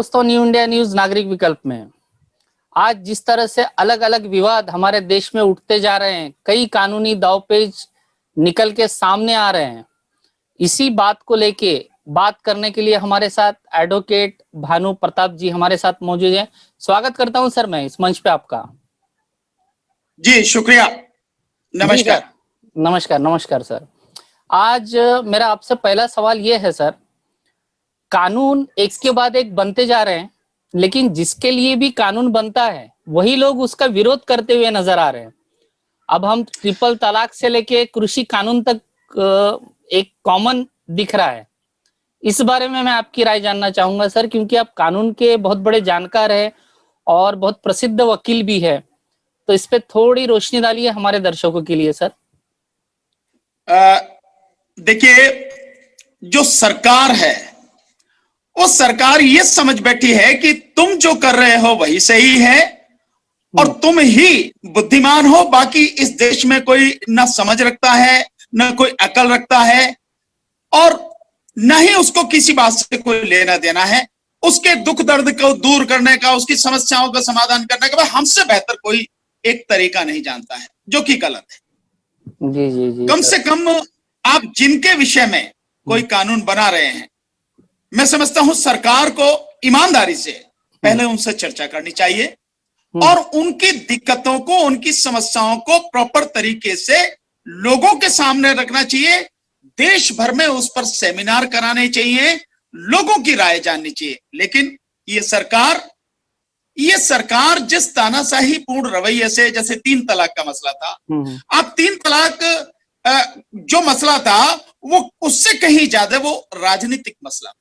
दोस्तों, new India news नागरिक विकल्प में आज जिस तरह से अलग अलग विवाद हमारे देश में उठते जा रहे हैं, कई कानूनी दांवपेच निकल के सामने आ रहे हैं। इसी बात को लेके बात करने के लिए हमारे साथ एडवोकेट भानु प्रताप जी हमारे साथ मौजूद हैं। स्वागत करता हूं सर मैं इस मंच पे आपका। जी शुक्रिया, नमस्कार। नमस्कार नमस्कार सर। आज मेरा आपसे पहला सवाल ये है सर, कानून एक के बाद एक बनते जा रहे हैं, लेकिन जिसके लिए भी कानून बनता है वही लोग उसका विरोध करते हुए नजर आ रहे हैं। अब हम ट्रिपल तलाक से लेके कृषि कानून तक एक कॉमन दिख रहा है। इस बारे में मैं आपकी राय जानना चाहूंगा सर, क्योंकि आप कानून के बहुत बड़े जानकार हैं और बहुत प्रसिद्ध वकील भी है, तो इस पे थोड़ी रोशनी डालिए हमारे दर्शकों के लिए सर। देखिए, जो सरकार है वो सरकार ये समझ बैठी है कि तुम जो कर रहे हो वही सही है और तुम ही बुद्धिमान हो, बाकी इस देश में कोई ना समझ रखता है, ना कोई अकल रखता है और न ही उसको किसी बात से कोई लेना देना है। उसके दुख दर्द को दूर करने का, उसकी समस्याओं का समाधान करने का हमसे बेहतर कोई एक तरीका नहीं जानता है, जो कि गलत है। जी जी जी। कम से कम आप जिनके विषय में कोई कानून बना रहे हैं, मैं समझता हूं सरकार को ईमानदारी से पहले उनसे चर्चा करनी चाहिए और उनकी दिक्कतों को, उनकी समस्याओं को प्रॉपर तरीके से लोगों के सामने रखना चाहिए। देश भर में उस पर सेमिनार कराने चाहिए, लोगों की राय जाननी चाहिए। लेकिन ये सरकार जिस तानाशाही पूर्ण रवैये से, जैसे 3 तलाक का मसला था, अब 3 तलाक जो मसला था वो उससे कहीं ज्यादा वो राजनीतिक मसला,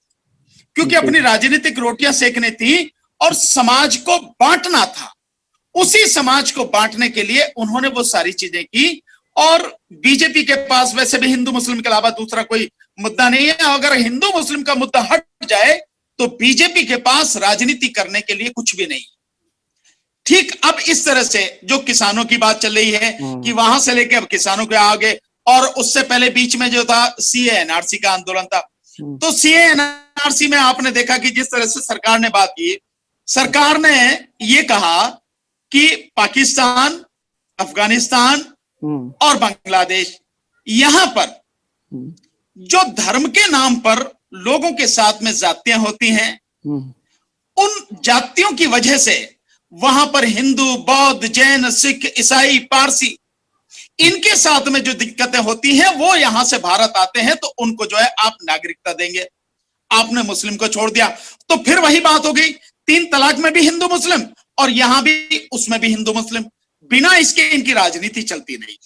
क्योंकि अपनी राजनीतिक रोटियां सेकनी थी और समाज को बांटना था। उसी समाज को बांटने के लिए उन्होंने वो सारी चीजें की और बीजेपी के पास वैसे भी हिंदू मुस्लिम के अलावा दूसरा कोई मुद्दा नहीं है। अगर हिंदू मुस्लिम का मुद्दा हट जाए तो बीजेपी के पास राजनीति करने के लिए कुछ भी नहीं। ठीक अब इस तरह से जो किसानों की बात चल रही है कि वहां से लेके अब किसानों के आगे, और उससे पहले बीच में जो था सीए एनआरसी का आंदोलन था, तो सीए एनआरसी में आपने देखा कि जिस तरह से सरकार ने बात की, सरकार ने यह कहा कि पाकिस्तान, अफगानिस्तान और बांग्लादेश, यहां पर जो धर्म के नाम पर लोगों के साथ में जातियां होती हैं, उन जातियों की वजह से वहां पर हिंदू, बौद्ध, जैन, सिख, ईसाई, पारसी, इनके साथ में जो दिक्कतें होती हैं वो यहां से भारत आते हैं, तो उनको जो है आप नागरिकता देंगे। आपने मुस्लिम को छोड़ दिया, तो फिर वही बात हो गई, 3 तलाक में भी हिंदू मुस्लिम और यहां भी उसमें भी हिंदू मुस्लिम, बिना इसके इनकी राजनीति चलती नहीं।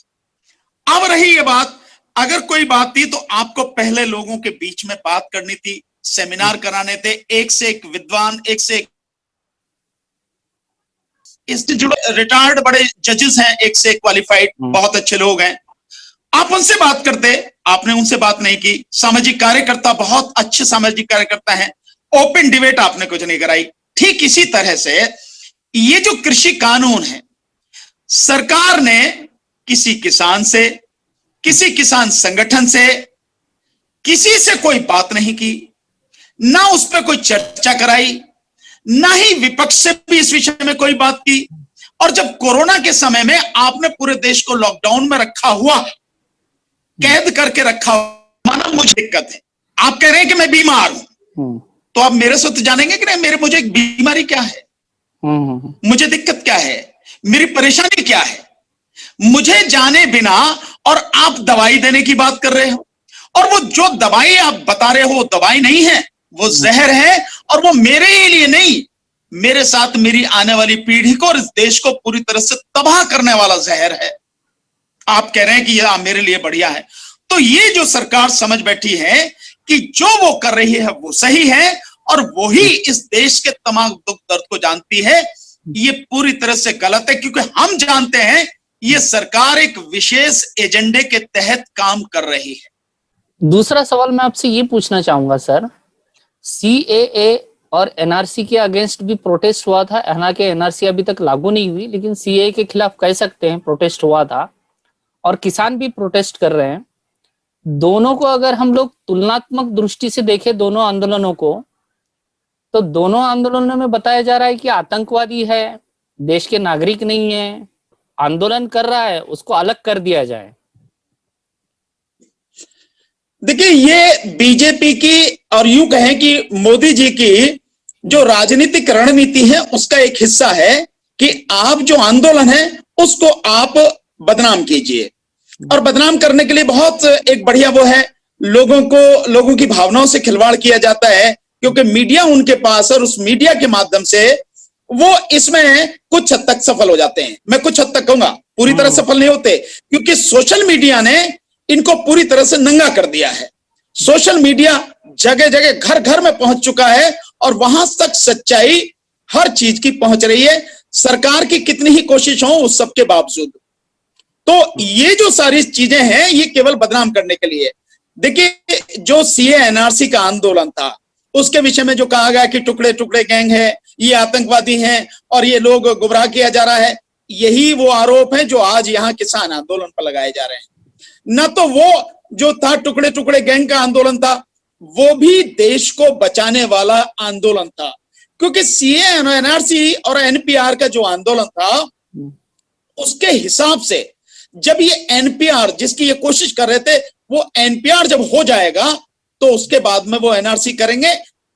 अब रही ये बात, अगर कोई बात थी तो आपको पहले लोगों के बीच में बात करनी थी, सेमिनार कराने थे, एक से एक विद्वान, एक से एक इससे जुड़े रिटायर्ड बड़े जजेस हैं, एक से एक क्वालिफाइड, बहुत अच्छे लोग हैं, आप उनसे बात करते। आपने उनसे बात नहीं की। सामाजिक कार्यकर्ता, बहुत अच्छे सामाजिक कार्यकर्ता हैं, ओपन डिबेट आपने कुछ नहीं कराई। ठीक इसी तरह से ये जो कृषि कानून है, सरकार ने किसी किसान से, किसी किसान संगठन से, किसी से कोई बात नहीं की, ना उस पर कोई चर्चा कराई, ना ही विपक्ष से भी इस विषय में कोई बात की। और जब कोरोना के समय में आपने पूरे देश को लॉकडाउन में रखा हुआ, कैद करके रखा हुआ, माना मुझे दिक्कत है, आप कह रहे हैं कि मैं बीमार हूं, तो आप मेरे से तो जानेंगे कि नहीं, मुझे बीमारी क्या है, मुझे दिक्कत क्या है, मेरी परेशानी क्या है, मुझे जाने बिना और आप दवाई देने की बात कर रहे हो, और वो जो दवाई आप बता रहे हो वो दवाई नहीं है, वो जहर है, और वो मेरे ही लिए नहीं, मेरे साथ मेरी आने वाली पीढ़ी को और इस देश को पूरी तरह से तबाह करने वाला जहर है। आप कह रहे हैं कि यह मेरे लिए बढ़िया है। तो ये जो सरकार समझ बैठी है कि जो वो कर रही है वो सही है और वो ही इस देश के तमाम दुख दर्द को जानती है, ये पूरी तरह से गलत है, क्योंकि हम जानते हैं ये सरकार एक विशेष एजेंडे के तहत काम कर रही है। दूसरा सवाल मैं आपसे ये पूछना चाहूंगा सर, सीएए और एनआरसी के अगेंस्ट भी प्रोटेस्ट हुआ था। हालांकि एनआरसी अभी तक लागू नहीं हुई, लेकिन सीएए के खिलाफ कह सकते हैं प्रोटेस्ट हुआ था और किसान भी प्रोटेस्ट कर रहे हैं। दोनों को अगर हम लोग तुलनात्मक दृष्टि से देखें, दोनों आंदोलनों को, तो दोनों आंदोलनों में बताया जा रहा है कि आतंकवादी है, देश के नागरिक नहीं है, आंदोलन कर रहा है, उसको अलग कर दिया जाए। देखिए, ये बीजेपी की और यूं कहें कि मोदी जी की जो राजनीतिक रणनीति है उसका एक हिस्सा है कि आप जो आंदोलन है उसको आप बदनाम कीजिए, और बदनाम करने के लिए बहुत एक बढ़िया वो है, लोगों की भावनाओं से खिलवाड़ किया जाता है, क्योंकि मीडिया उनके पास, और उस मीडिया के माध्यम से वो इसमें कुछ हद तक सफल हो जाते हैं। मैं कुछ हद तक कहूंगा, पूरी तरह सफल नहीं होते, क्योंकि सोशल मीडिया ने इनको पूरी तरह से नंगा कर दिया है। सोशल मीडिया जगह जगह, घर घर में पहुंच चुका है, और वहां तक सच्चाई हर चीज की पहुंच रही है, सरकार की कितनी ही कोशिश हो उस सब के बावजूद। तो ये जो सारी चीजें हैं ये केवल बदनाम करने के लिए। देखिए, जो सीए एनआरसी का आंदोलन था उसके विषय में जो कहा गया कि टुकड़े टुकड़े गैंग है, ये आतंकवादी हैं और ये लोग गुमराह किया जा रहा है, यही वो आरोप है जो आज यहाँ किसान आंदोलन पर लगाए जा रहे हैं। न तो वो जो था टुकड़े टुकड़े गैंग का आंदोलन था, वो भी देश को बचाने वाला आंदोलन था, क्योंकि सीए एनआरसी और एनपीआर का जो आंदोलन था उसके हिसाब से जब ये एनपीआर, जिसकी ये कोशिश कर रहे थे, वो एनपीआर जब हो जाएगा तो उसके बाद में वो एनआरसी करेंगे।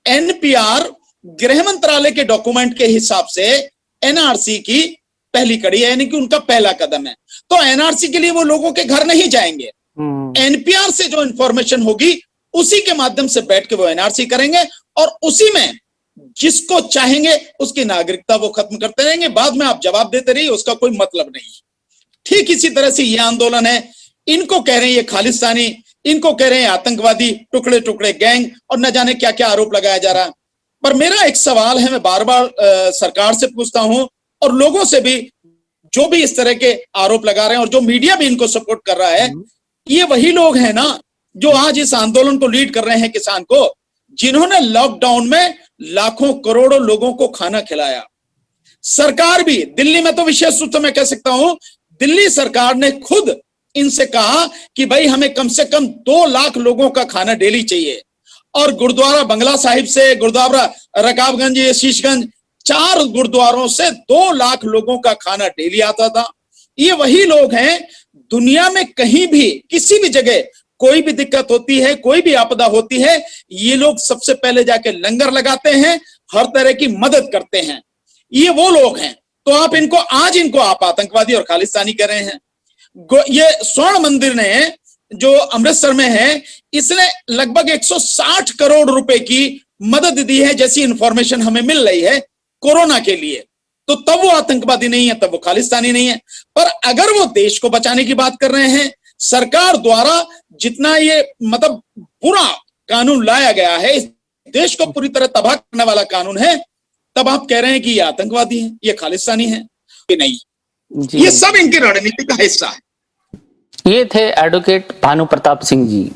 एनपीआर गृह मंत्रालय के डॉक्यूमेंट के हिसाब से एनआरसी की पहली कड़ी है, यानी कि उनका पहला कदम है। तो एनआरसी के लिए वो लोगों के घर नहीं जाएंगे, एनपीआर से जो इंफॉर्मेशन होगी उसी के माध्यम से बैठ के वो एनआरसी करेंगे, और उसी में जिसको चाहेंगे उसकी नागरिकता वो खत्म करते रहेंगे। बाद में आप जवाब देते रहिए, उसका कोई मतलब नहीं। ठीक इसी तरह से ये आंदोलन है, इनको कह रहे हैं ये खालिस्तानी, इनको कह रहे हैं आतंकवादी, टुकड़े टुकड़े गैंग, और न जाने क्या क्या आरोप लगाया जा रहा है। पर मेरा एक सवाल है, मैं बार बार सरकार से पूछता हूं और लोगों से भी, जो भी इस तरह के आरोप लगा रहे हैं और जो मीडिया भी इनको सपोर्ट कर रहा है, ये वही लोग हैं ना जो आज इस आंदोलन को लीड कर रहे हैं, किसान को, जिन्होंने लॉकडाउन में लाखों करोड़ों लोगों को खाना खिलाया। सरकार भी, दिल्ली में तो विशेष रूप से मैं कह सकता हूं, दिल्ली सरकार ने खुद इनसे कहा कि भाई हमें कम से कम 2 लाख लोगों का खाना डेली चाहिए, और गुरुद्वारा बंगला साहिब से, गुरुद्वारा रकाबगंज, शीशगंज, 4 गुरुद्वारों से 2 लाख लोगों का खाना डेली आता था। ये वही लोग हैं, दुनिया में कहीं भी किसी भी जगह कोई भी दिक्कत होती है, कोई भी आपदा होती है, ये लोग सबसे पहले जाके लंगर लगाते हैं, हर तरह की मदद करते हैं। ये वो लोग हैं। तो आप इनको, आज इनको आप आतंकवादी और खालिस्तानी कह रहे हैं। ये स्वर्ण मंदिर ने जो अमृतसर में है, इसने लगभग 160 करोड़ रुपए की मदद दी है, जैसी इंफॉर्मेशन हमें मिल रही है कोरोना के लिए। तो तब वो आतंकवादी नहीं है, तब वो खालिस्तानी नहीं है। पर अगर वो देश को बचाने की बात कर रहे हैं, सरकार द्वारा जितना ये मतलब बुरा कानून लाया गया है, इस देश को पूरी तरह तबाह करने वाला कानून है, तब आप कह रहे हैं कि ये आतंकवादी है, ये खालिस्तानी है? ये नहीं, ये सब इनकी रणनीति का हिस्सा है। ये थे एडवोकेट भानु प्रताप सिंह जी,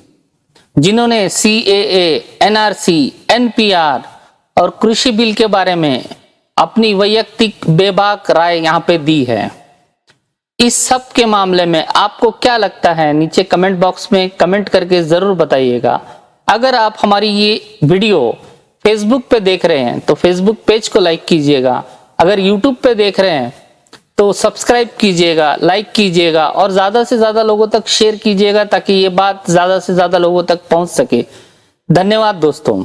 जिन्होंने सीएए, एनआरसी, एनपीआर और कृषि बिल के बारे में अपनी वैयक्तिक बेबाक राय यहाँ पे दी है। इस सब के मामले में आपको क्या लगता है, नीचे कमेंट बॉक्स में कमेंट करके जरूर बताइएगा। अगर आप हमारी ये वीडियो फेसबुक पे देख रहे हैं तो फेसबुक पेज को लाइक कीजिएगा, अगर यूट्यूब पे देख रहे हैं तो सब्सक्राइब कीजिएगा, लाइक कीजिएगा और ज्यादा से ज्यादा लोगों तक शेयर कीजिएगा, ताकि ये बात ज्यादा से ज्यादा लोगों तक पहुंच सके। धन्यवाद दोस्तों।